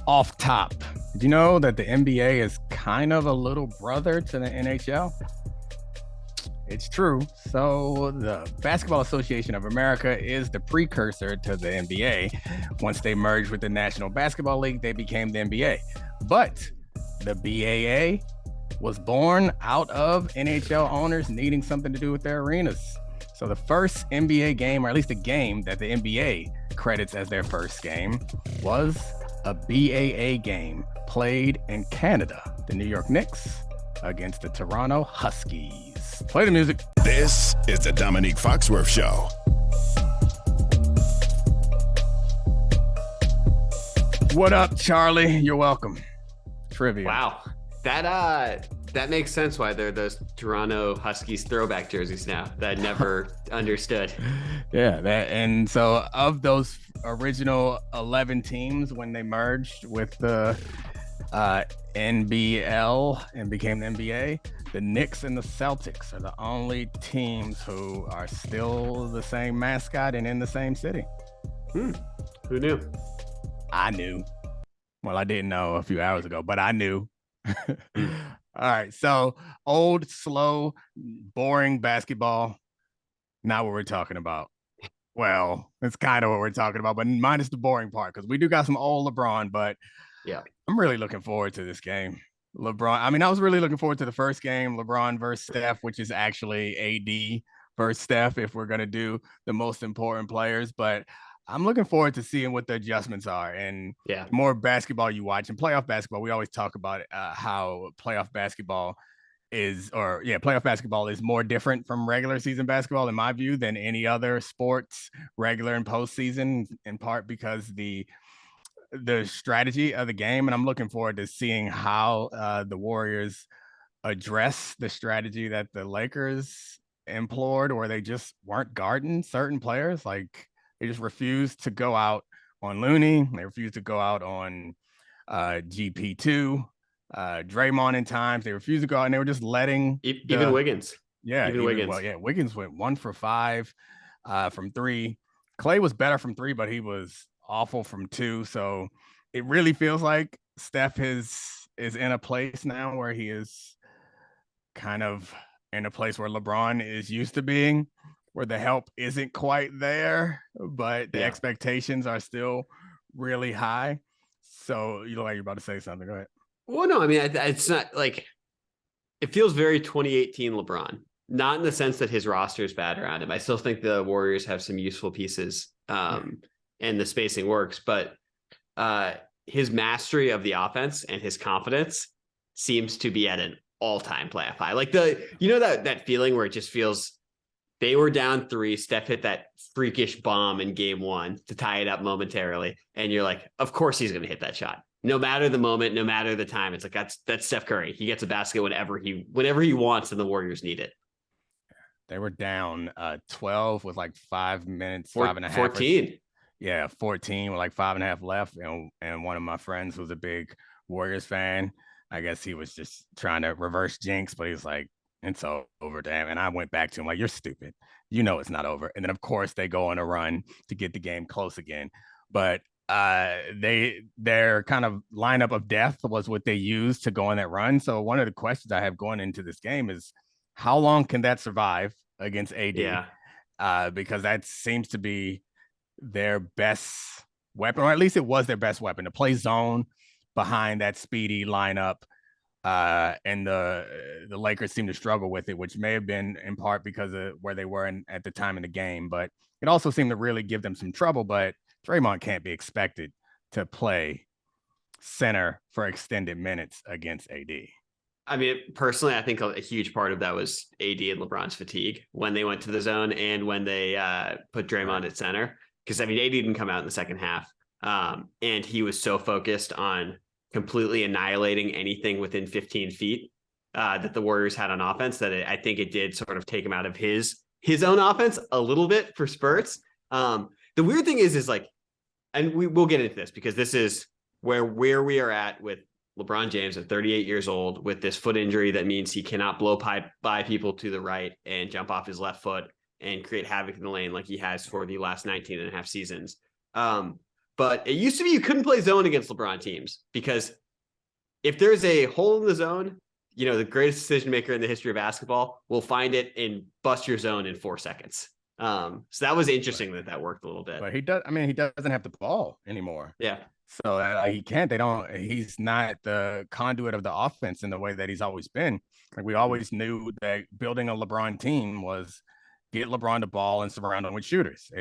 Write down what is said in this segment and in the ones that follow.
Off top, did you know that the NBA is kind of a little brother to the NHL? It's true. So, the Basketball Association of America is the precursor to the NBA. Once they merged with the National Basketball League, they became the NBA. But the BAA was born out of NHL owners needing something to do with their arenas. So, the first NBA game, or at least a game that the NBA credits as their first game, was a BAA game played in Canada. The New York Knicks against the Toronto Huskies. Play the music. This is the Domonique Foxworth Show. What up, Charlie? You're welcome. Trivia. Wow. That makes sense why they're those Toronto Huskies throwback jerseys now that I never understood. Yeah, and so of those original 11 teams when they merged with the NBL and became the NBA, the Knicks and the Celtics are the only teams who are still the same mascot and in the same city. Who knew? I knew. Well, I didn't know a few hours ago, but I knew. All right, so old, slow, boring basketball. Not what we're talking about. Well, it's kind of what we're talking about, but minus the boring part, because we do got some old LeBron, but yeah, I'm really looking forward to this game. LeBron, I mean, I was really looking forward to the first game, LeBron versus Steph, which is actually AD versus Steph if we're going to do the most important players, but I'm looking forward to seeing what the adjustments are. And yeah, the more basketball you watch, and playoff basketball, we always talk about how playoff basketball is more different from regular season basketball, in my view, than any other sports, regular and postseason, in part because the strategy of the game. And I'm looking forward to seeing how the Warriors address the strategy that the Lakers employed, or they just weren't guarding certain players. Like, they just refused to go out on Looney. They refused to go out on GP2, Draymond in times. They refused to go out, and they were just letting even Wiggins. Yeah, even Wiggins. Well, yeah, Wiggins went 1 for 5 from 3. Clay was better from 3, but he was awful from 2. So it really feels like Steph is in a place now where he is kind of in a place where LeBron is used to being, where the help isn't quite there, but the expectations are still really high. So you look like you're about to say something. Go ahead. Well, no, I mean, it's not like, it feels very 2018 LeBron, not in the sense that his roster is bad around him. I still think the Warriors have some useful pieces and the spacing works, but his mastery of the offense and his confidence seems to be at an all-time playoff high. Like that feeling where it just feels, they were down 3. Steph hit that freakish bomb in game 1 to tie it up momentarily. And you're like, of course he's going to hit that shot. No matter the moment, no matter the time. It's like, that's Steph Curry. He gets a basket whenever he wants, and the Warriors need it. They were down 12 with like 5 minutes, 5.5. 14. 14 with like 5.5 left. And one of my friends who's a big Warriors fan, I guess he was just trying to reverse jinx, but he's like, it's over, damn. And I went back to him like, you're stupid. You know it's not over. And then, of course, they go on a run to get the game close again. But their kind of lineup of death was what they used to go on that run. So one of the questions I have going into this game is, how long can that survive against AD? Yeah. Because that seems to be their best weapon, or at least it was their best weapon, to play zone behind that speedy lineup. And the Lakers seem to struggle with it, which may have been in part because of where they were at the time in the game, but it also seemed to really give them some trouble. But Draymond can't be expected to play center for extended minutes against AD. I mean, personally, I think a huge part of that was AD and LeBron's fatigue when they went to the zone and when they put Draymond at center. Because, I mean, AD didn't come out in the second half. And he was so focused on completely annihilating anything within 15 feet that the Warriors had on offense, that I think it did sort of take him out of his own offense a little bit for spurts. The weird thing is like, and we'll get into this because this is where we are at with LeBron James at 38 years old with this foot injury that means he cannot blow by people to the right and jump off his left foot and create havoc in the lane like he has for the last 19 and a half seasons. But it used to be you couldn't play zone against LeBron teams because if there's a hole in the zone, the greatest decision maker in the history of basketball will find it and bust your zone in 4 seconds. So that was interesting that worked a little bit. But he doesn't have the ball anymore. Yeah. So he can't. He's not the conduit of the offense in the way that he's always been. Like we always knew that building a LeBron team was get LeBron the ball and surround him with shooters.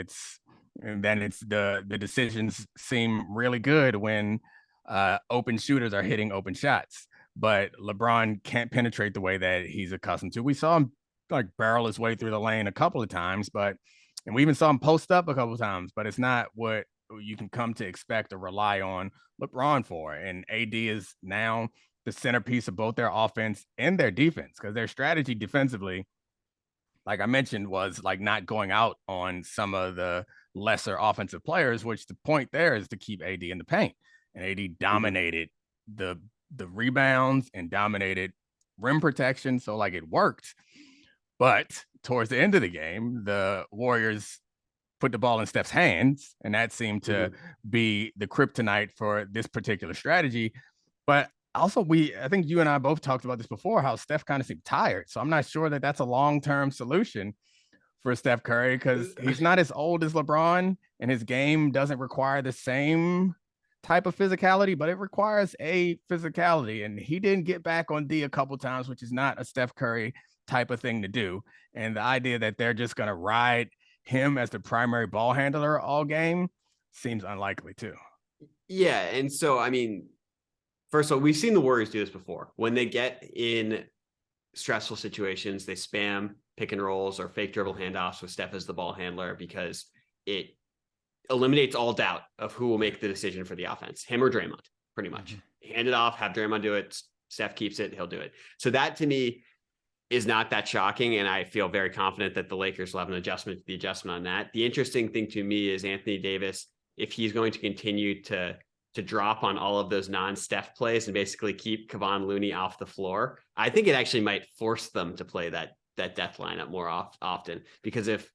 And then the decisions seem really good when open shooters are hitting open shots. But LeBron can't penetrate the way that he's accustomed to. We saw him like barrel his way through the lane a couple of times, and we even saw him post up a couple of times, but it's not what you can come to expect or rely on LeBron for. And AD is now the centerpiece of both their offense and their defense, because their strategy defensively, like I mentioned, was like not going out on some of the lesser offensive players, which the point there is to keep AD in the paint. And AD dominated the rebounds and dominated rim protection. So like it worked. But towards the end of the game, the Warriors put the ball in Steph's hands, and that seemed to be the kryptonite for this particular strategy. But also, I think you and I both talked about this before, how Steph kind of seemed tired. So I'm not sure that that's a long-term solution for Steph Curry, because he's not as old as LeBron, and his game doesn't require the same type of physicality, but it requires a physicality. And he didn't get back on D a couple times, which is not a Steph Curry type of thing to do. And the idea that they're just going to ride him as the primary ball handler all game seems unlikely too. Yeah. And so, I mean, first of all, we've seen the Warriors do this before. When they get in stressful situations, they spam pick and rolls or fake dribble handoffs with Steph as the ball handler, because it eliminates all doubt of who will make the decision for the offense, him or Draymond, pretty much. Hand it off, have Draymond do it. Steph keeps it, he'll do it. So that to me is not that shocking, and I feel very confident that the Lakers will have an adjustment to the adjustment on that. The interesting thing to me is Anthony Davis, if he's going to continue to drop on all of those non-Steph plays and basically keep Kevon Looney off the floor, I think it actually might force them to play that death lineup more often. Because if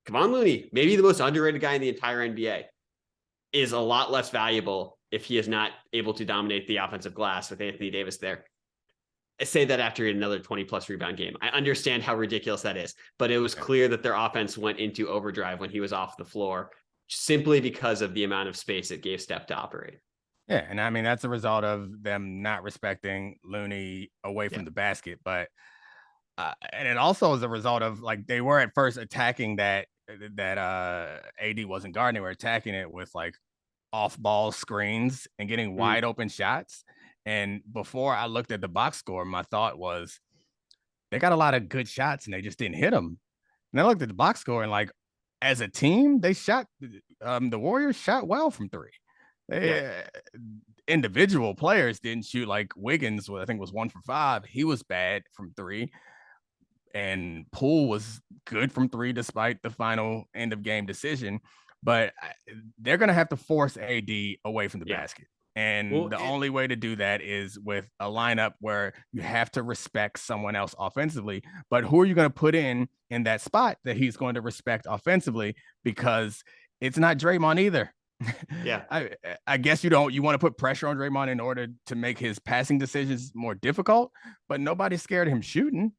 Kevon Looney, maybe the most underrated guy in the entire NBA, is a lot less valuable if he is not able to dominate the offensive glass with Anthony Davis there. I say that after another 20-plus rebound game. I understand how ridiculous that is, but it was clear that their offense went into overdrive when he was off the floor, simply because of the amount of space it gave Steph to operate. Yeah, and I mean, that's a result of them not respecting Looney away from the basket. But and it also is a result of, like, they were at first attacking that AD wasn't guarding. They were attacking it with like off-ball screens and getting wide open shots. And before I looked at the box score, my thought was they got a lot of good shots and they just didn't hit them. And I looked at the box score, and like, as a team, they shot the Warriors shot well from three. Individual players didn't shoot. Like Wiggins, I think, was 1 for 5. He was bad from three. And Poole was good from three despite the final end of game decision. But they're going to have to force AD away from the basket. And the only way to do that is with a lineup where you have to respect someone else offensively. But who are you going to put in that spot that he's going to respect offensively? Because it's not Draymond either. Yeah. I guess you want to put pressure on Draymond in order to make his passing decisions more difficult, but nobody's scared of him shooting.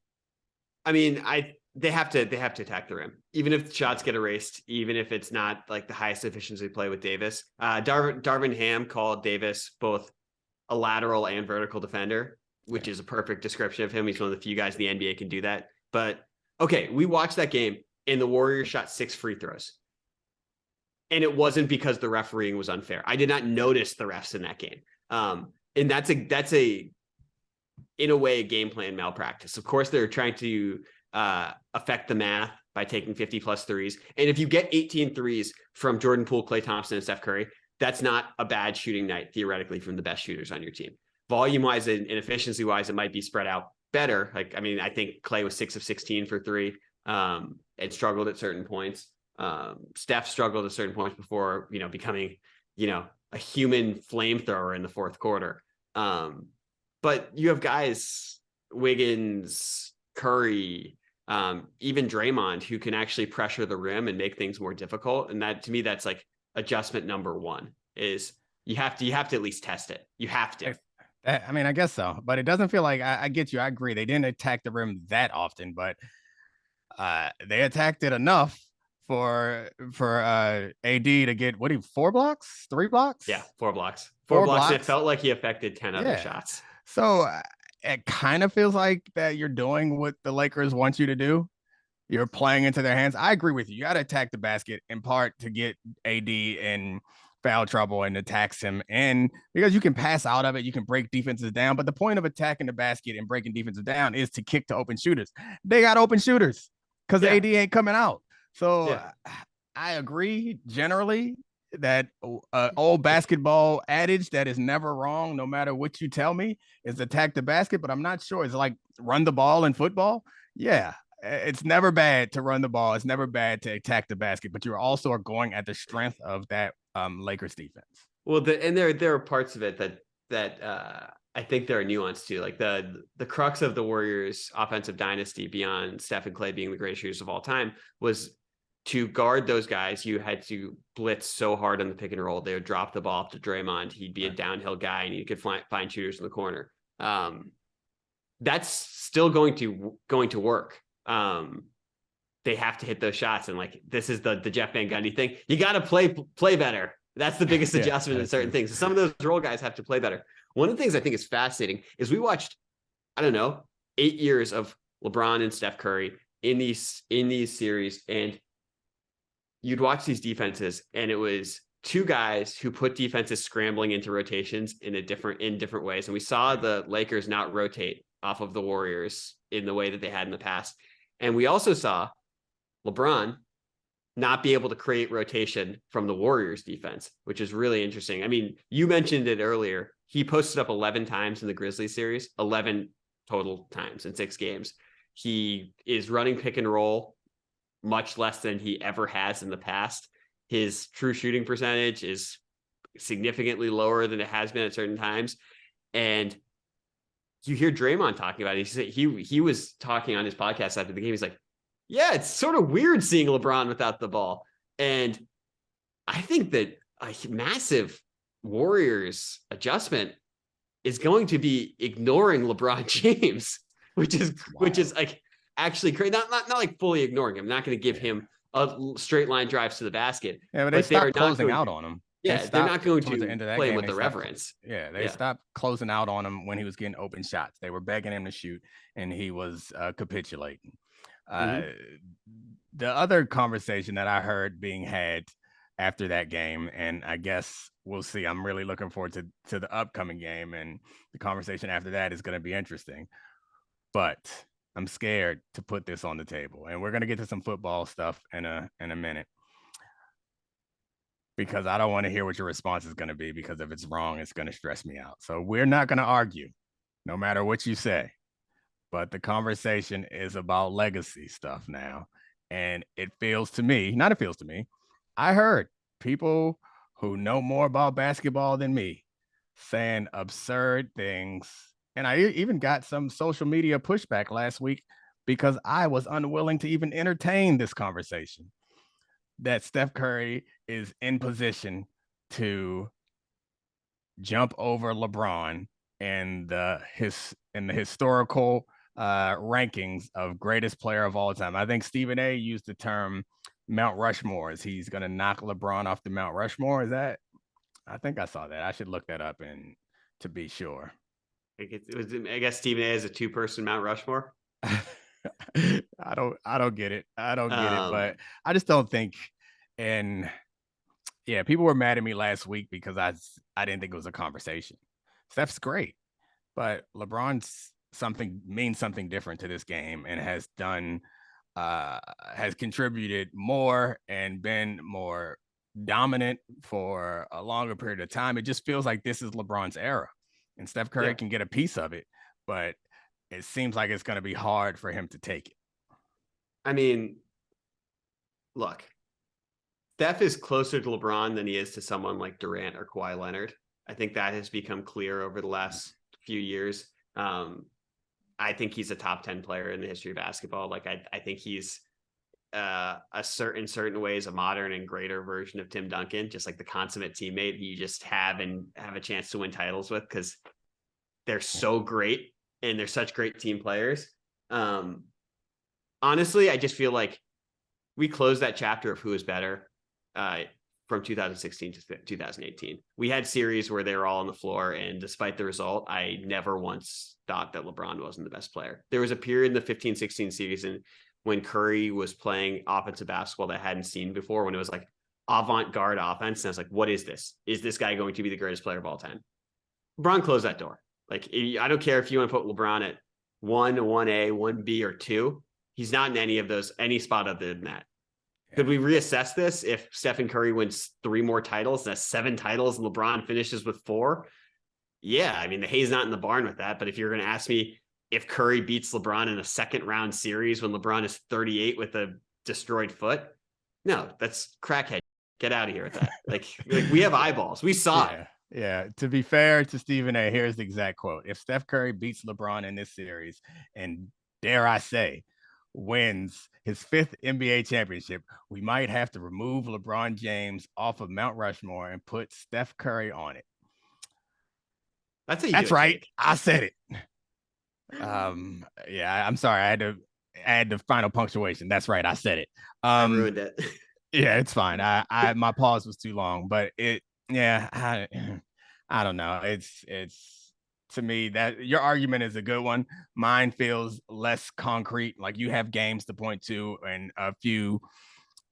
I mean, they have to attack the rim, even if the shots get erased, even if it's not like the highest efficiency play with Davis. Darvin Ham called Davis both a lateral and vertical defender, which is a perfect description of him. He's one of the few guys in the NBA can do that. But okay, we watched that game and the Warriors shot 6 free throws. And it wasn't because the refereeing was unfair. I did not notice the refs in that game. And that's in a way, a game plan malpractice. Of course, they're trying to affect the math by taking 50-plus threes. And if you get 18 threes from Jordan Poole, Klay Thompson, and Steph Curry, that's not a bad shooting night, theoretically, from the best shooters on your team. Volume-wise and efficiency-wise, it might be spread out better. Like, I mean, I think Klay was 6 of 16 for three and struggled at certain points. Steph struggled at certain points before, becoming, a human flamethrower in the fourth quarter. But you have guys, Wiggins, Curry, even Draymond, who can actually pressure the rim and make things more difficult. And that, to me, that's like adjustment number one. is you have to at least test it. You have to. I mean, I guess so, but it doesn't feel like I get you. I agree. They didn't attack the rim that often, but they attacked it enough for AD to get 4 blocks, 3 blocks? Yeah, 4 blocks. 4 blocks. blocks. And it felt like he affected 10 other shots. So it kind of feels like that you're doing what the Lakers want you to do. You're playing into their hands. I agree with you. You got to attack the basket in part to get AD in foul trouble and attacks him. And because you can pass out of it, you can break defenses down. But the point of attacking the basket and breaking defenses down is to kick to open shooters. They got open shooters because AD ain't coming out. So I agree generally that old basketball adage that is never wrong, no matter what you tell me, is attack the basket. But I'm not sure. It's like run the ball in football. Yeah. It's never bad to run the ball. It's never bad to attack the basket, but you also are going at the strength of that Lakers defense. Well, there are parts of it that I think there are nuance to, like the crux of the Warriors' offensive dynasty beyond Steph and Clay being the greatest shooters of all time was to guard those guys. You had to blitz so hard on the pick and roll. They would drop the ball up to Draymond. He'd be a downhill guy, and you could find shooters in the corner. That's still going to work. They have to hit those shots, and like this is the Jeff Van Gundy thing. You got to play better. That's the biggest adjustment in certain things. Some of those role guys have to play better. One of the things I think is fascinating is we watched, 8 years of LeBron and Steph Curry in these series, and you'd watch these defenses, and it was two guys who put defenses scrambling into rotations in different ways. And we saw the Lakers not rotate off of the Warriors in the way that they had in the past. And we also saw LeBron not be able to create rotation from the Warriors defense, which is really interesting. I mean, you mentioned it earlier. He posted up 11 times in the Grizzlies series, 11 total times in 6 games. He is running pick and roll much less than he ever has in the past. His true shooting percentage is significantly lower than it has been at certain times. And you hear Draymond talking about it. He was talking on his podcast after the game. He's like, yeah, it's sort of weird seeing LeBron without the ball. And I think that a massive Warriors adjustment is going to be ignoring LeBron James, which is like actually crazy. Not like fully ignoring him. Not going to give him a straight line drives to the basket. Yeah, but they are closing out on him. Yeah, they're not going to play with the reverence. They stopped closing out on him when he was getting open shots. They were begging him to shoot, and he was capitulating. The other conversation that I heard being had after that game, and I guess we'll see. I'm really looking forward to the upcoming game, and the conversation after that is going to be interesting. But I'm scared to put this on the table, and we're going to get to some football stuff in a minute, because I don't want to hear what your response is going to be, because if it's wrong, it's going to stress me out. So we're not going to argue, no matter what you say. But the conversation is about legacy stuff now. And it feels to me, I heard people who know more about basketball than me saying absurd things. And I even got some social media pushback last week because I was unwilling to even entertain this conversation, that Steph Curry is in position to jump over LeBron in the historical rankings of greatest player of all time. I think Stephen A used the term Mount Rushmore, as he's going to knock LeBron off the Mount Rushmore. Is that? I think I saw that. I should look that up and to be sure. I guess Stephen A is a 2-person Mount Rushmore. I don't get it. But I just don't think. And yeah, people were mad at me last week because I didn't think it was a conversation. Steph's great, but LeBron's means something different to this game, and has contributed more and been more dominant for a longer period of time. It just feels like this is LeBron's era, and Steph Curry can get a piece of it, but it seems like it's going to be hard for him to take it. I mean, look, Steph is closer to LeBron than he is to someone like Durant or Kawhi Leonard. I think that has become clear over the last few years. I think he's a top 10 player in the history of basketball. Like I think he's a certain ways a modern and greater version of Tim Duncan, just like the consummate teammate you just have and have a chance to win titles with because they're so great and they're such great team players. Honestly, I just feel like we closed that chapter of who is better from 2016 to 2018. We had series where they were all on the floor, and despite the result, I never once thought that LeBron wasn't the best player. There was a period in the 15-16 season when Curry was playing offensive basketball that I hadn't seen before, when it was like avant-garde offense. And I was like, what is this? Is this guy going to be the greatest player of all time? LeBron closed that door. Like, I don't care if you want to put LeBron at 1A, 1B, or 2. He's not in any spot other than that. Could we reassess this if Stephen Curry wins 3 more titles, that's 7 titles, and LeBron finishes with 4? Yeah, I mean, the hay's not in the barn with that. But if you're going to ask me if Curry beats LeBron in a second round series when LeBron is 38 with a destroyed foot, no, that's crackhead. Get out of here with that. Like we have eyeballs. We saw it. Yeah. To be fair to Stephen A., here's the exact quote. If Steph Curry beats LeBron in this series and, dare I say, wins his 5th NBA championship, we might have to remove LeBron James off of Mount Rushmore and put Steph Curry on it. That's right. I said it. Yeah, I'm sorry. I had to add the final punctuation. That's right. I said it. I ruined it. Yeah, it's fine. My pause was too long, but I don't know. It's to me that your argument is a good one. Mine feels less concrete. Like you have games to point to and a few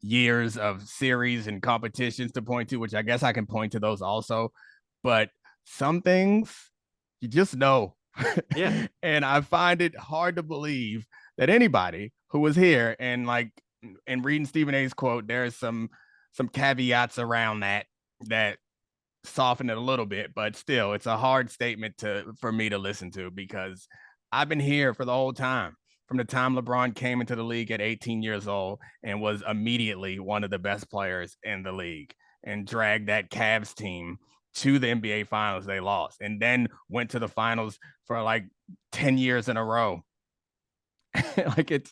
years of series and competitions to point to, which I guess I can point to those also. But some things you just know. Yeah. And I find it hard to believe that anybody who was here and like in reading Stephen A's quote, there's some caveats around that soften it a little bit, but still it's a hard statement for me to listen to because I've been here for the whole time, from the time LeBron came into the league at 18 years old and was immediately one of the best players in the league and dragged that Cavs team to the NBA finals. They lost and then went to the finals for like 10 years in a row. Like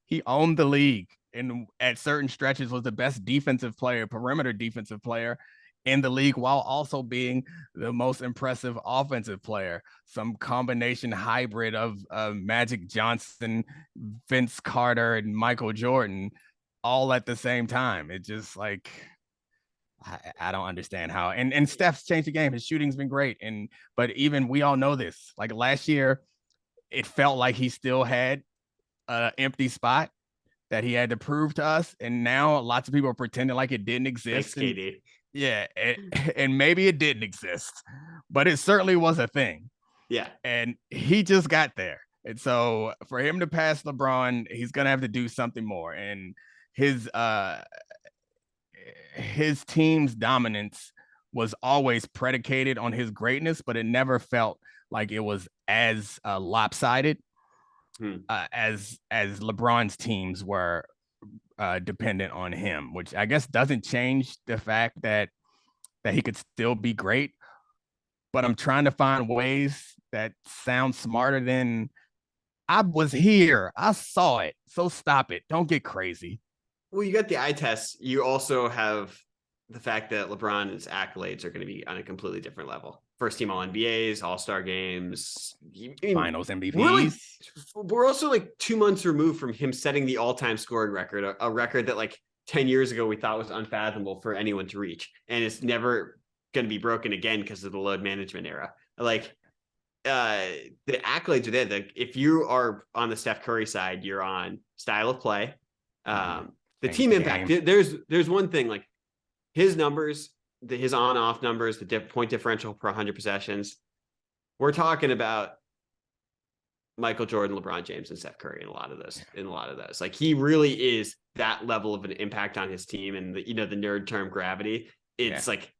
he owned the league and at certain stretches was the best defensive player, perimeter defensive player in the league, while also being the most impressive offensive player. Some combination hybrid of Magic Johnson, Vince Carter, and Michael Jordan all at the same time. It just like, I don't understand how. And Steph's changed the game. His shooting's been great. But even we all know this. Like last year, it felt like he still had an empty spot that he had to prove to us. And now lots of people are pretending like it didn't exist. Thanks, KD. Yeah, and maybe it didn't exist, but it certainly was a thing. Yeah. And he just got there. And so for him to pass LeBron, he's going to have to do something more. And his team's dominance was always predicated on his greatness, but it never felt like it was as lopsided as LeBron's teams were dependent on him, which I guess doesn't change the fact that he could still be great. But I'm trying to find ways that sound smarter than I was here. I saw it. So stop it. Don't get crazy. Well, you got the eye test. You also have the fact that LeBron's accolades are going to be on a completely different level. First team All NBAs, All-Star games, Finals MVPs. We're also like 2 months removed from him setting the all-time scoring record, a record that like 10 years ago we thought was unfathomable for anyone to reach, and it's never going to be broken again because of the load management era. Like the accolades are there. Like, if you are on the Steph Curry side, you're on style of play, the team impact. There's one thing, like his numbers. His on-off numbers, the point differential per 100 possessions. We're talking about Michael Jordan, LeBron James, and Steph Curry in a lot of those. Like he really is that level of an impact on his team, and the nerd term gravity. It's like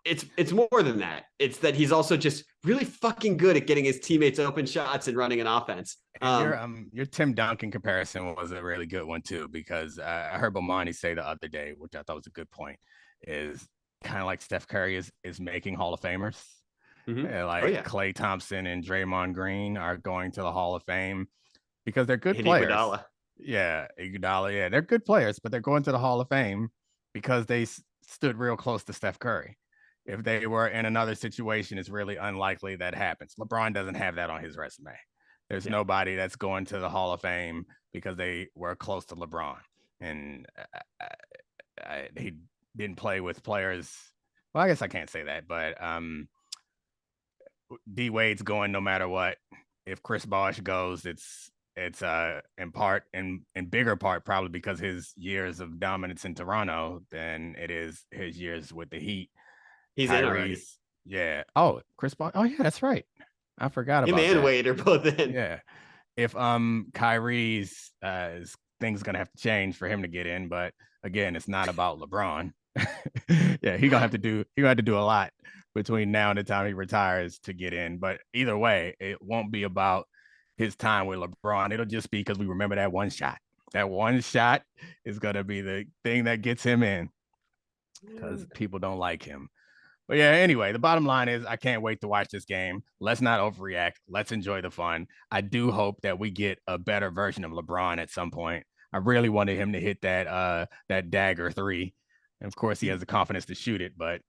it's more than that. It's that he's also just really fucking good at getting his teammates open shots and running an offense. Your Tim Duncan comparison was a really good one too, because I heard Bomani say the other day, which I thought was a good point, is kind of like Steph Curry is making Hall of Famers. Klay Thompson and Draymond Green are going to the Hall of Fame because they're good players. Yeah, Iguodala. Yeah, they're good players, but they're going to the Hall of Fame because they stood real close to Steph Curry. If they were in another situation, it's really unlikely that happens. LeBron doesn't have that on his resume. There's Yeah. nobody that's going to the Hall of Fame because they were close to LeBron, and he didn't play with players. Well, I guess I can't say that, but D Wade's going no matter what. If Chris Bosh goes, it's in part in bigger part probably because his years of dominance in Toronto than it is his years with the Heat. He's in already. Kyrie's, yeah. Oh, Chris Bosh. Oh yeah, that's right. I forgot Him about and that. Wade are both in. Yeah. If Kyrie's things gonna have to change for him to get in, but again, it's not about LeBron. Yeah, he gonna have to do a lot between now and the time he retires to get in. But either way, it won't be about his time with LeBron. It'll just be because we remember that one shot. That one shot is gonna be the thing that gets him in because people don't like him. But yeah, anyway, the bottom line is I can't wait to watch this game. Let's not overreact. Let's enjoy the fun. I do hope that we get a better version of LeBron at some point. I really wanted him to hit that dagger three. And of course, he has the confidence to shoot it, but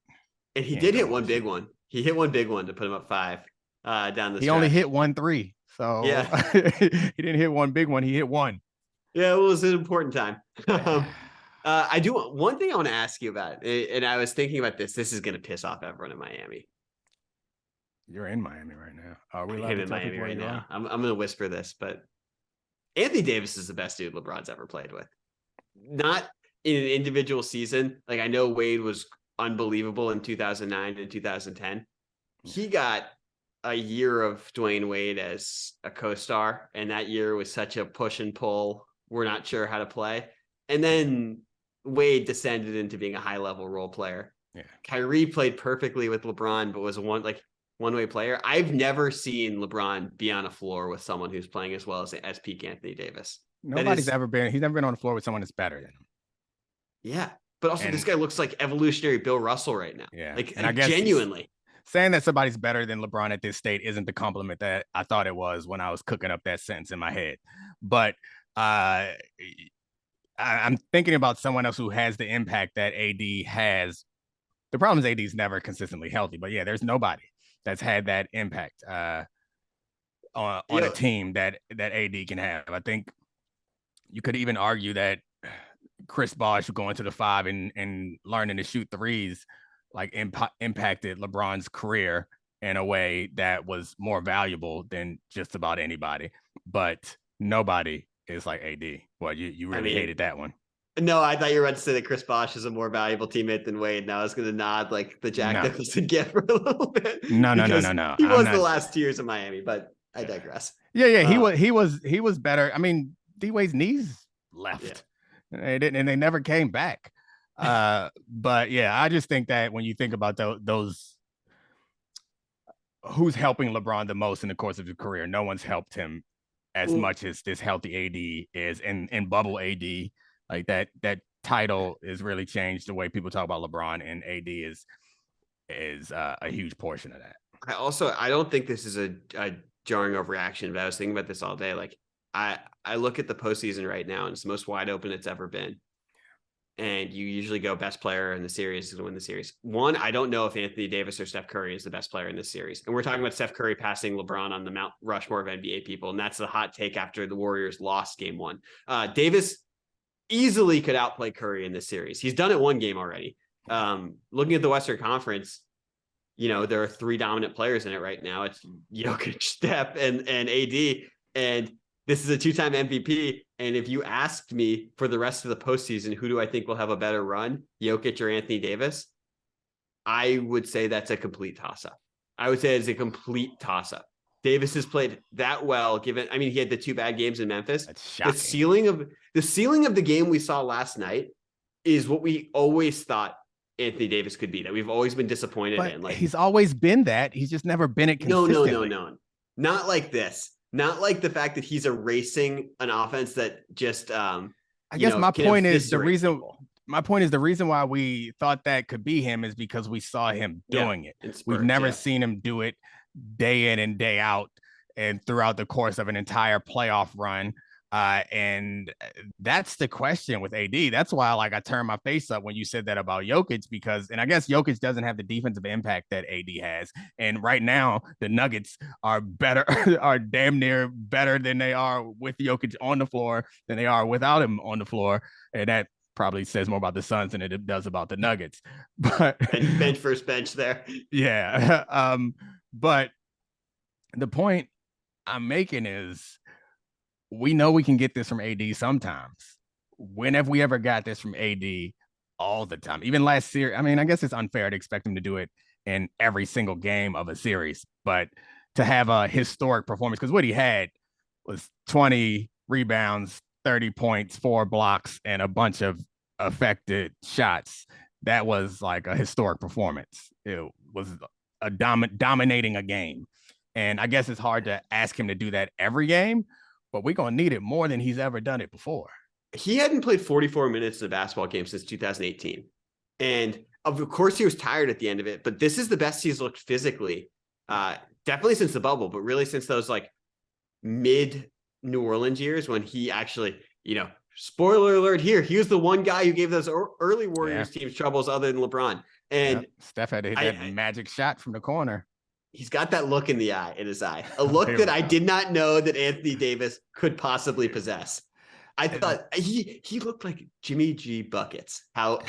And he did hit one big one. He hit one big one to put him up 5 down the stretch. He only hit 1 3. So yeah, he didn't hit one big one. He hit one. Yeah, it was an important time. I do one thing I want to ask you about, and I was thinking about this. This is going to piss off everyone in Miami. You're in Miami right now. Are we I allowed am to in tell Miami people right where you now. are? I'm going to whisper this, but Anthony Davis is the best dude LeBron's ever played with. Not in an individual season. Like I know Wade was unbelievable in 2009 and 2010. He got a year of Dwayne Wade as a co-star, and that year was such a push and pull. We're not sure how to play. And then Wade descended into being a high-level role player. Yeah. Kyrie played perfectly with LeBron, but was one-way player. I've never seen LeBron be on a floor with someone who's playing as well as peak Anthony Davis. He's never been on the floor with someone that's better than him. Yeah. But also this guy looks like evolutionary Bill Russell right now. Yeah. And I guess genuinely. Saying that somebody's better than LeBron at this state isn't the compliment that I thought it was when I was cooking up that sentence in my head. But I'm thinking about someone else who has the impact that AD has. The problem is AD's never consistently healthy, but yeah, there's nobody that's had that impact on a team that AD can have. I think you could even argue that Chris Bosh going to the 5 and learning to shoot threes like impacted LeBron's career in a way that was more valuable than just about anybody. But nobody is like AD. Well, you really hated that one. No, I thought you were about to say that Chris Bosh is a more valuable teammate than Wade. And I was going to nod like the Jack Nicholson gift for a little bit. No. He was the last 2 years of Miami, but I digress. Yeah. He was better. I mean, D-Wade's knees left. Yeah. They didn't, and they never came back. But yeah, I just think that when you think about those who's helping LeBron the most in the course of his career, no one's helped him as much as this healthy AD is, and bubble AD. Like that title has really changed the way people talk about LeBron, and AD is a huge portion of that. I don't think this is a jarring overreaction, but I was thinking about this all day. Like I look at the postseason right now, and it's the most wide open it's ever been. And you usually go best player in the series to win the series. One, I don't know if Anthony Davis or Steph Curry is the best player in this series. And we're talking about Steph Curry passing LeBron on the Mount Rushmore of NBA people. And that's the hot take after the Warriors lost game 1. Davis easily could outplay Curry in this series. He's done it one game already. Looking at the Western Conference, there are 3 dominant players in it right now. It's Jokic, Steph, and AD. And this is a 2-time MVP. And if you asked me for the rest of the postseason, who do I think will have a better run, Jokic or Anthony Davis? I would say that's a complete toss-up. I would say it's a complete toss-up. Davis has played that well, he had the 2 bad games in Memphis. That's shocking. The ceiling of the game we saw last night is what we always thought Anthony Davis could be, that we've always been disappointed in. Like he's always been that. He's just never been it consistently. No. Not like this. Not like the fact that he's erasing an offense that just I guess my point is the reason why we thought that could be him is because we saw him doing it. We've never seen him do it day in and day out and throughout the course of an entire playoff run. And that's the question with AD. That's why I turned my face up when you said that about Jokic, because, and I guess Jokic doesn't have the defensive impact that AD has. And right now the Nuggets are better, are damn near better than they are with Jokic on the floor than they are without him on the floor. And that probably says more about the Suns than it does about the Nuggets. But bench first bench there. Yeah. But the point I'm making is, we know we can get this from AD sometimes. When have we ever got this from AD all the time? Even last series, I mean, I guess it's unfair to expect him to do it in every single game of a series, but to have a historic performance, because what he had was 20 rebounds, 30 points, 4 blocks, and a bunch of affected shots. That was like a historic performance. It was a dominating a game. And I guess it's hard to ask him to do that every game, but we're going to need it more than he's ever done it before. He hadn't played 44 minutes in a basketball game since 2018. And of course he was tired at the end of it, but this is the best he's looked physically. Definitely since the bubble, but really since those like mid New Orleans years when he actually, spoiler alert here, he was the one guy who gave those early Warriors teams troubles other than LeBron. And Steph had to hit that magic shot from the corner. He's got that look in his eye, a look that I did not know that Anthony Davis could possibly possess. I thought he looked like Jimmy G buckets. How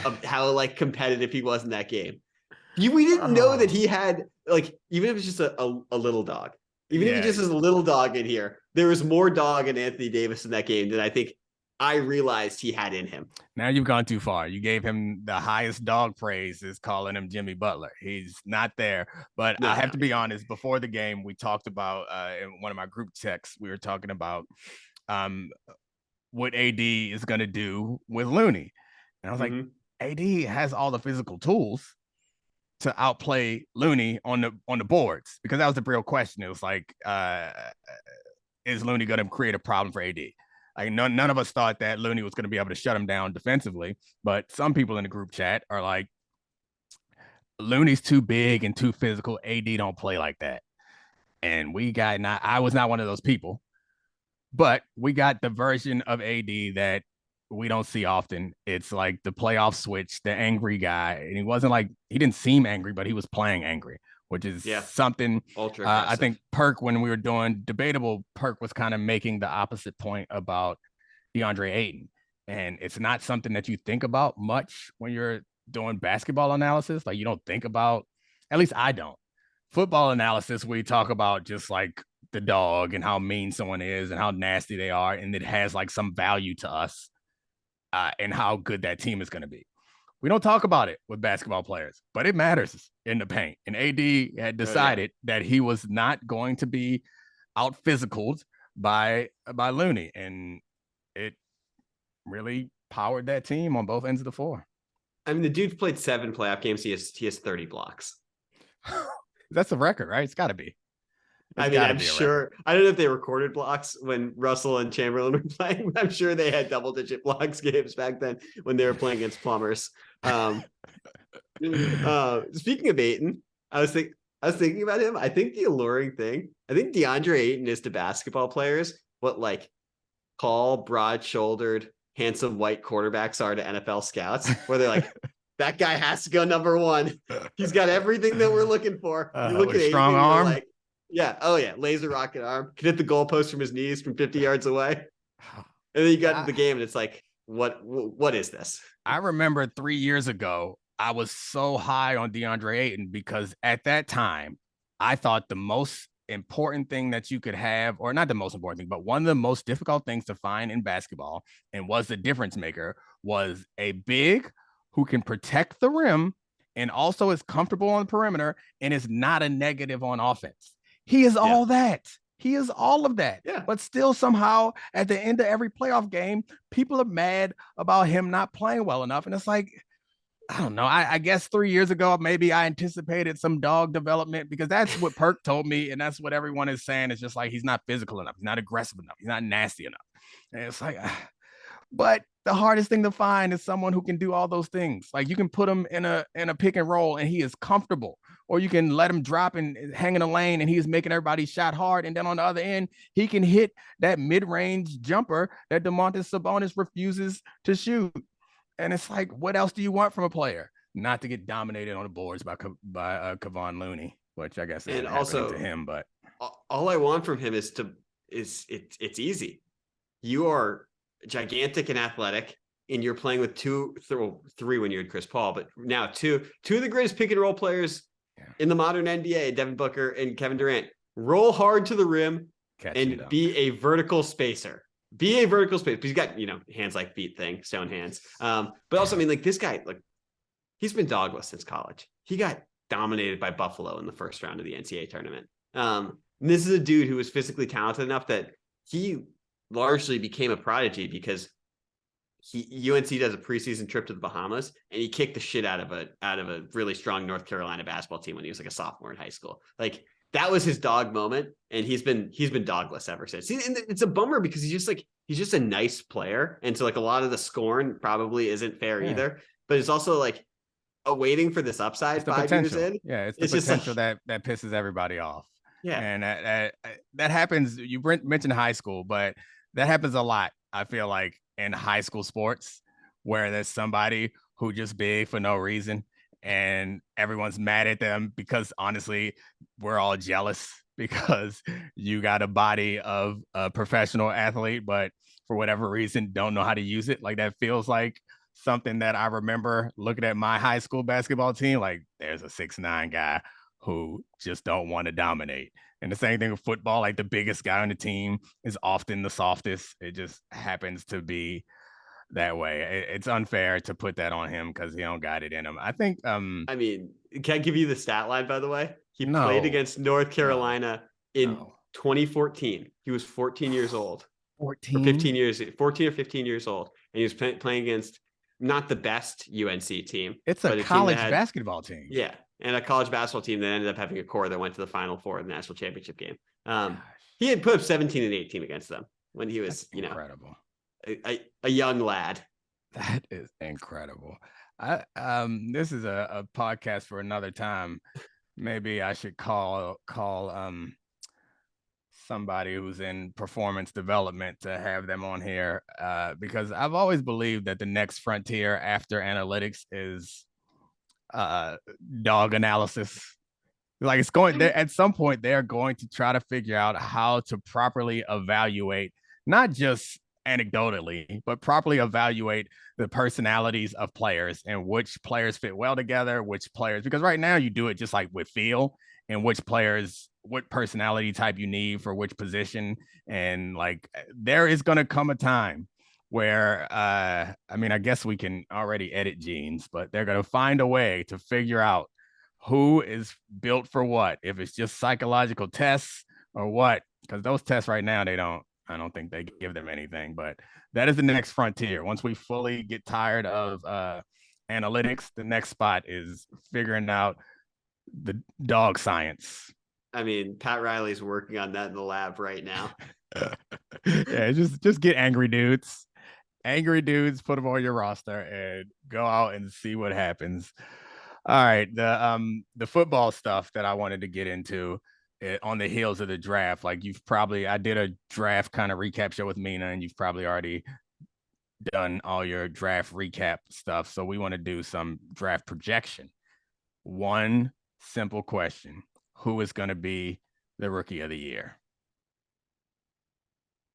like competitive he was in that game. We didn't know that he had, like, even if it's just a little dog, even if he just is a little dog in here, there was more dog in Anthony Davis in that game than I think I realized he had in him. Now you've gone too far. You gave him the highest dog praise, is calling him Jimmy Butler. He's not there. But I have to be honest, before the game, we talked about, in one of my group texts, we were talking about what AD is going to do with Looney. And I was like, AD has all the physical tools to outplay Looney on the boards, because that was the real question. It was like, is Looney going to create a problem for AD? Like none of us thought that Looney was going to be able to shut him down defensively, but some people in the group chat are like, Looney's too big and too physical. AD don't play like that. And I was not one of those people, but we got the version of AD that we don't see often. It's like the playoff switch, the angry guy. And he didn't seem angry, but he was playing angry, which is something I think Perk, when we were doing Debatable, Perk was kind of making the opposite point about DeAndre Ayton. And it's not something that you think about much when you're doing basketball analysis. Like, you don't think about, at least I don't. Football analysis, we talk about just like the dog and how mean someone is and how nasty they are. And it has like some value to us and how good that team is going to be. We don't talk about it with basketball players, but it matters in the paint. And AD had decided that he was not going to be out physicaled by Looney, and it really powered that team on both ends of the floor. I mean, the dude's played 7 playoff games. He has 30 blocks. That's a record, right? It's got to be. I mean, I'm sure. I don't know if they recorded blocks when Russell and Chamberlain were playing. I'm sure they had double-digit blocks games back then when they were playing against plumbers. Speaking of Ayton, I was thinking about him. I think the alluring thing, I think DeAndre Ayton is to basketball players what like tall, broad-shouldered, handsome white quarterbacks are to NFL scouts, where they're like, that guy has to go number 1. He's got everything that we're looking for. You look at Ayton, strong arm. Like, laser rocket arm, can hit the goalpost from his knees from 50 yards away. And then you got into the game and it's like, what is this? I remember 3 years ago, I was so high on DeAndre Ayton because at that time, I thought the most important thing that you could have, or not the most important thing, but one of the most difficult things to find in basketball and was the difference maker, was a big who can protect the rim and also is comfortable on the perimeter and is not a negative on offense. He is all that. He is all of that. Yeah. But still, somehow, at the end of every playoff game, people are mad about him not playing well enough. And it's like, I don't know. I guess 3 years ago, maybe I anticipated some dog development, because that's what Perk told me. And that's what everyone is saying. It's just like, he's not physical enough. He's not aggressive enough. He's not nasty enough. And it's like, but the hardest thing to find is someone who can do all those things. Like, you can put him in a pick and roll and he is comfortable or you can let him drop and hang in the lane and he's making everybody shot hard. And then on the other end, he can hit that mid-range jumper that Domantas Sabonis refuses to shoot. And it's like, what else do you want from a player? Not to get dominated on the boards by Kevon Looney, which I guess isn't happening to him. But all I want from him is it's easy. You are gigantic and athletic, and you're playing with three when you had Chris Paul, but now two of the greatest pick and roll players in the modern NBA, Devin Booker and Kevin Durant. Roll hard to the rim and be a vertical spacer. Be a vertical spacer. He's got, hands like feet thing, stone hands. But also, I mean, like this guy, like he's been dogless since college. He got dominated by Buffalo in the first round of the NCAA tournament. This is a dude who was physically talented enough that he largely became a prodigy because UNC does a preseason trip to the Bahamas and he kicked the shit out of a really strong North Carolina basketball team when he was like a sophomore in high school. Like that was his dog moment, and he's been dogless ever since. And it's a bummer because he's just a nice player, and so like a lot of the scorn probably isn't fair either. But it's also like waiting for this upside 5 years in. Yeah, it's the potential that pisses everybody off. Yeah, and that happens. You mentioned high school, but that happens a lot. I feel like in high school sports where there's somebody who just big for no reason. And everyone's mad at them because honestly, we're all jealous because you got a body of a professional athlete, but for whatever reason, don't know how to use it. Like that feels like something that I remember looking at my high school basketball team. Like there's a 6'9" guy who just don't want to dominate. And the same thing with football, like the biggest guy on the team is often the softest. It just happens to be that way. It's unfair to put that on him because he don't got it in him. I think I mean, can I give you the stat line, by the way? He played against North Carolina in 2014. He was 14 years old. 14 or 15 years, 14 or 15 years old. And he was playing against not the best UNC team. It's a college basketball team. Yeah. And a college basketball team that ended up having a core that went to the Final Four of the national championship game. He had put up 17 and 18 against them when he was, incredible. A young lad. That is incredible. This is a podcast for another time. Maybe I should call somebody who's in performance development to have them on here because I've always believed that the next frontier after analytics is dog analysis. Like it's going there at some point, they're going to try to figure out how to properly evaluate, not just anecdotally, but properly evaluate the personalities of players and which players fit well together, which players, because right now you do it just like with feel and which players, what personality type you need for which position. And like, there is going to come a time where, I mean, I guess we can already edit genes, but they're going to find a way to figure out who is built for what, if it's just psychological tests or what, because those tests right now, I don't think they give them anything, but that is the next frontier. Once we fully get tired of analytics, the next spot is figuring out the dog science. I mean, Pat Riley's working on that in the lab right now. Yeah, just get angry dudes, put them on your roster and go out and see what happens. All right, the football stuff that I wanted to get into on the heels of the draft, like I did a draft kind of recap show with Mina, and you've probably already done all your draft recap stuff. So we want to do some draft projection. One simple question: who is going to be the rookie of the year?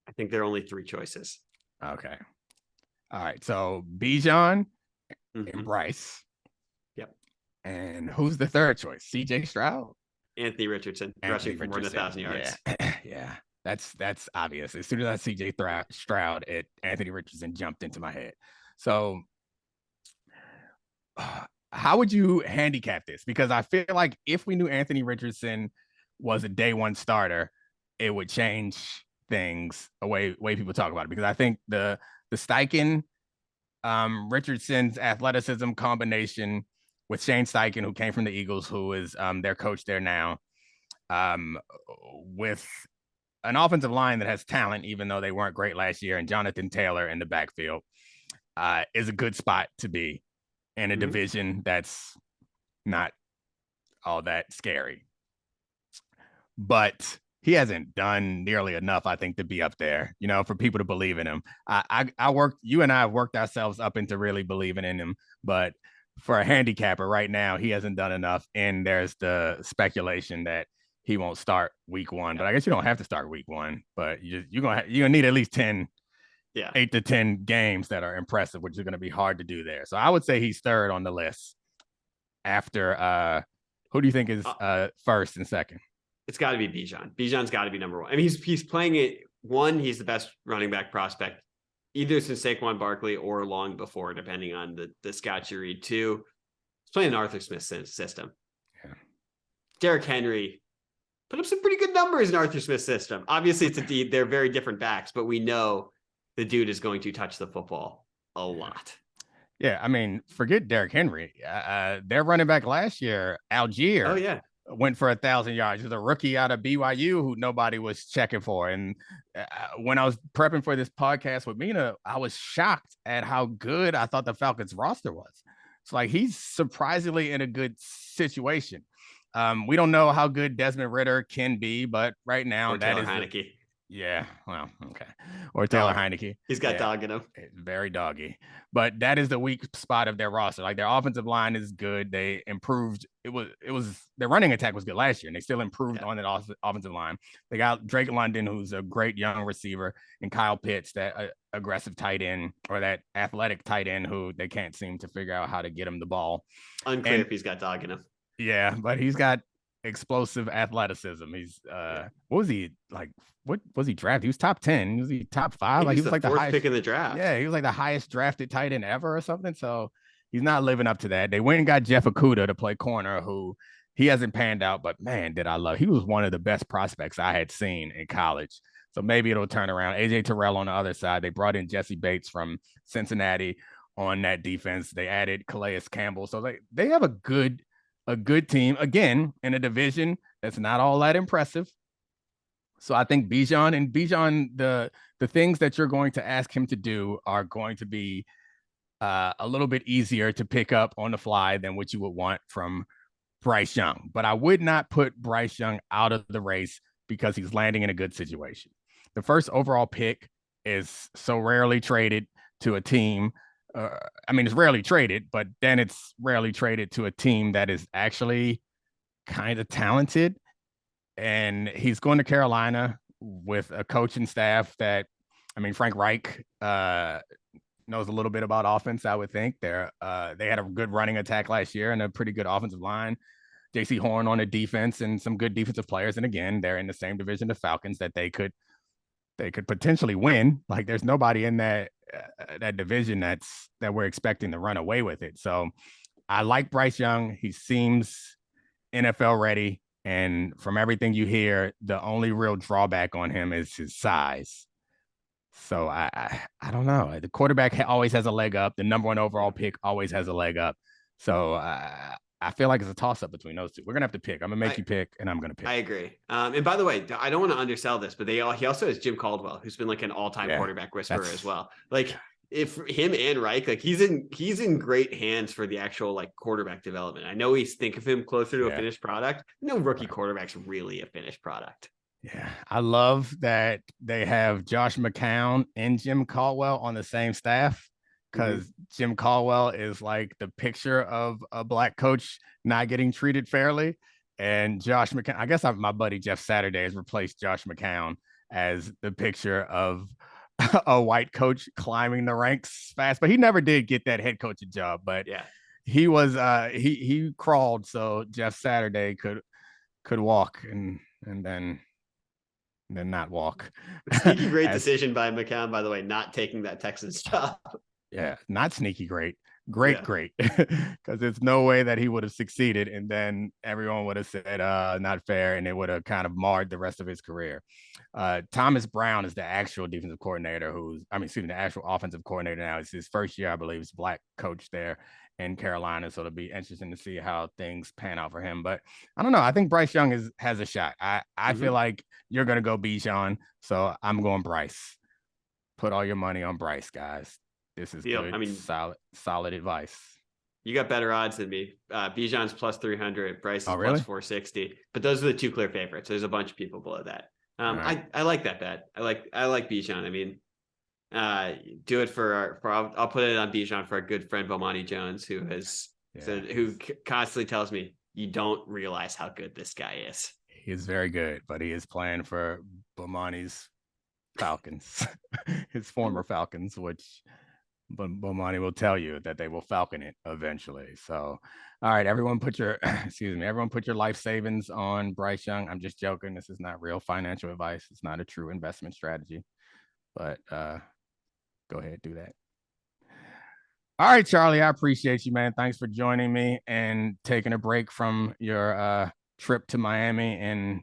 I think there are only 3 choices. Okay. All right. So Bijan and Bryce. Yep. And who's the third choice? CJ Stroud? Anthony Richardson, rushing for more than 1,000 yards. Yeah. That's obvious. As soon as I see CJ Stroud, Anthony Richardson jumped into my head. So how would you handicap this? Because I feel like if we knew Anthony Richardson was a day one starter, it would change things the way people talk about it. Because I think the Steichen, Richardson's athleticism combination with Shane Steichen, who came from the Eagles, who is their coach there now, with an offensive line that has talent, even though they weren't great last year, and Jonathan Taylor in the backfield, is a good spot to be in a division that's not all that scary. But he hasn't done nearly enough, I think, to be up there, for people to believe in him. You and I have worked ourselves up into really believing in him, but for a handicapper right now, he hasn't done enough. And there's the speculation that he won't start week 1, but I guess you don't have to start week 1, but you're going to need at least 10, 8 to 10 games that are impressive, which is going to be hard to do there. So I would say he's third on the list after, who do you think is first and second? It's got to be Bijan. Bijan's got to be number 1. I mean, he's playing it. One, he's the best running back prospect, either since Saquon Barkley or long before, depending on the scouts you read. 2, he's playing Arthur Smith's system. Yeah. Derrick Henry put up some pretty good numbers in Arthur Smith's system. Obviously, they're very different backs, but we know the dude is going to touch the football a lot. Yeah, I mean, forget Derrick Henry. Their running back last year, Algier. Oh, yeah. Went for 1,000 yards. He's a rookie out of BYU who nobody was checking for. And when I was prepping for this podcast with Mina, I was shocked at how good I thought the Falcons roster was. It's like he's surprisingly in a good situation. We don't know how good Desmond Ridder can be, but right now that is Heineke. Yeah, well, okay. Or Taylor Heineke. He's got dog in him. Very doggy. But that is the weak spot of their roster. Like their offensive line is good. They improved. It was their running attack was good last year, and they still improved on that offensive line. They got Drake London, who's a great young receiver, and Kyle Pitts, that aggressive tight end or that athletic tight end who they can't seem to figure out how to get him the ball. Unclear if he's got dog in him. Yeah, but he's got explosive athleticism. He's what was he like? What was he drafted? He was top 10. Was he top 5? Like he was like the highest pick in the draft. Yeah, he was like the highest drafted tight end ever or something. So he's not living up to that. They went and got Jeff Okudah to play corner, who he hasn't panned out, but man, did I love. He was one of the best prospects I had seen in college. So maybe it'll turn around. AJ Terrell on the other side. They brought in Jesse Bates from Cincinnati on that defense. They added Calais Campbell. So they have a good team, again, in a division that's not all that impressive. So I think Bijan, the things that you're going to ask him to do are going to be a little bit easier to pick up on the fly than what you would want from Bryce Young. But I would not put Bryce Young out of the race because he's landing in a good situation. The first overall pick is so rarely traded to a team. It's rarely traded, but then it's rarely traded to a team that is actually kind of talented. And he's going to Carolina with a coaching staff that, Frank Reich knows a little bit about offense, I would think. They had a good running attack last year and a pretty good offensive line. J.C. Horn on the defense and some good defensive players. And again, they're in the same division, the Falcons, that they could potentially win. Like there's nobody in that division that we're expecting to run away with it. So I like Bryce Young. He seems NFL ready. And from everything you hear, the only real drawback on him is his size. So I don't know. The quarterback always has a leg up. The number 1 overall pick always has a leg up. So I feel like it's a toss-up between those two. We're going to have to pick. I'm going to make you pick, and I'm going to pick. I agree. And by the way, I don't want to undersell this, but he also has Jim Caldwell, who's been like an all-time quarterback whisperer as well. Like if him and Reich, like he's in great hands for the actual like quarterback development. I know we think of him closer to a finished product. No rookie quarterback's really a finished product. Yeah, I love that they have Josh McCown and Jim Caldwell on the same staff, because Jim Caldwell is like the picture of a black coach not getting treated fairly. And Josh McCown, I guess my buddy Jeff Saturday has replaced Josh McCown as the picture of a white coach climbing the ranks fast, but he never did get that head coaching job. But he was he crawled so Jeff Saturday could walk and then not walk. Sneaky great decision by McCown, by the way, not taking that Texans job. Yeah, not sneaky great. Great. Because there's no way that he would have succeeded. And then everyone would have said, not fair. And it would have kind of marred the rest of his career. Thomas Brown is the actual defensive coordinator the actual offensive coordinator now. It's his first year, I believe. He's black coach there in Carolina. So it'll be interesting to see how things pan out for him. But I don't know. I think Bryce Young has a shot. I feel like you're going to go Bijan. So I'm going Bryce. Put all your money on Bryce, guys. This is good, solid advice. You got better odds than me. Bijan's plus 300, Bryce is really? plus 460. But those are the two clear favorites. There's a bunch of people below that. Right. I like that bet. I like Bijan. I mean, do it for I'll put it on Bijan for our good friend Bomani Jones, who constantly tells me you don't realize how good this guy is. He is very good, but he is playing for Bomani's Falcons, his former Falcons, which Bomani will tell you that they will falcon it eventually. So, all right, everyone put your everyone put your life savings on Bryce Young. I'm just joking. This is not real financial advice. It's not a true investment strategy. But go ahead, do that. All right, Charlie, I appreciate you, man. Thanks for joining me and taking a break from your trip to Miami and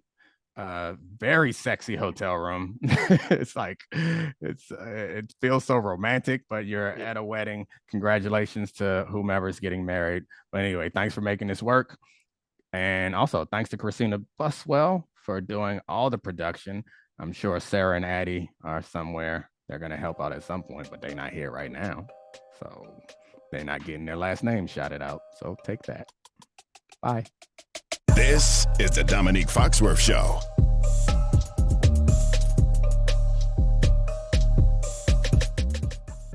very sexy hotel room. It's like it feels so romantic, but you're at a wedding. Congratulations to whomever's getting married. But anyway, thanks for making this work. And also thanks to Christina Buswell for doing all the production. I'm sure Sarah and Addie are somewhere. They're going to help out at some point, but they're not here right now. So they're not getting their last name shouted out. So take that. Bye. This is the Domonique Foxworth Show.